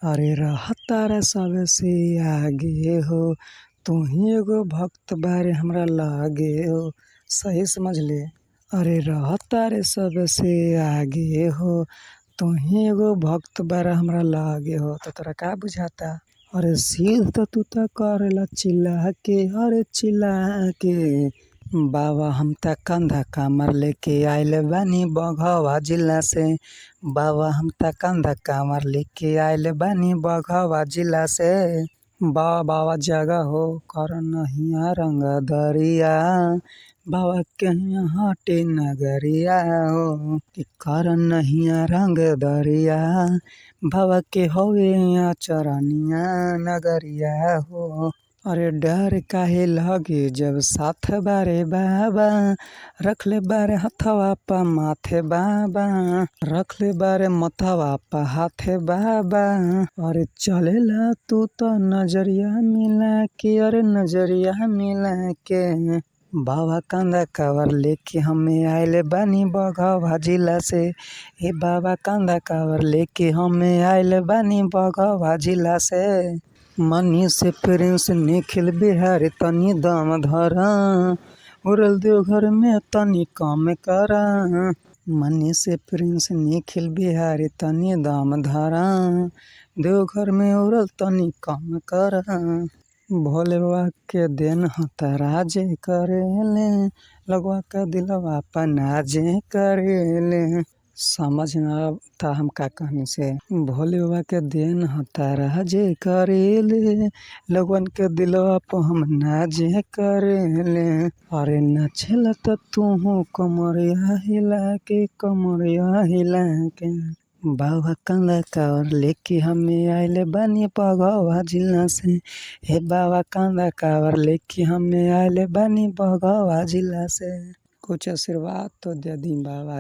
अरे रहतार सबसे आगे हो, तू ही एगो भक्त बारे हमरा लागे हो। सही समझ ले। अरे रहतार सबसे आगे हो, तू ही एगो भक्त बारे हमरा लागे हो। तो तोरा का बुझाता? अरे सिद्ध तो तू तो करेला चिल्ला के, अरे चिल्ला के। बाबा हम त कंधा कामर लेके आइल बानी बघवा जिला से। बाबा हम त कंधा कामर लेके आइल बानी बघवा जिला से। बाबा बाबा जगह हो कर नहिया रंग दरिया, बाबा कहिया हटे नगरिया हो कि कर नहिया रंग दरिया। बाबा के होवे चरनिया नगरिया हो। अरे डर काहे लगे जब साथ बारे बाबा, रखले बारे हथवा पा माथे बाबा, रखले बारे मथवा पा हाथे बाबा। अरे चलेला तू तो नजरिया मिला के, अरे नजरिया मिला के। बाबा कंधा कावर लेके हमें आइले बानी बघवा जिला से। ए बाबा कंधा कावर लेके हमें आइले बानी बघवा जिला से। मनी से प्रिंस निखिल बिहारी तनी दम धरा, उड़ल देवघर में तनी कम करा। मनी से प्रिंस निखिल बिहारी तनी दम धरा, देवघर में उड़ल तनी कम करा। भोले बाबा के देन हता राजे करेले, लगवा का दिलवा पनाजे करेले। समझ ना था हम का कहनी से। भोले बाबा के देन हता राजे करेले, लगवन के दिलवा पर हम नाजे करेले। अरे नाचेला त तू कमरिया हिला के, कमरिया हिला के। बाबा कंधा कावर लेके हमें आइले बानी बघवा जिला से। हे बाबा कंधा कावर लेके हमें आइले बानी बघवा जिला से। कुछ आशीर्वाद तो दे दी बाबा।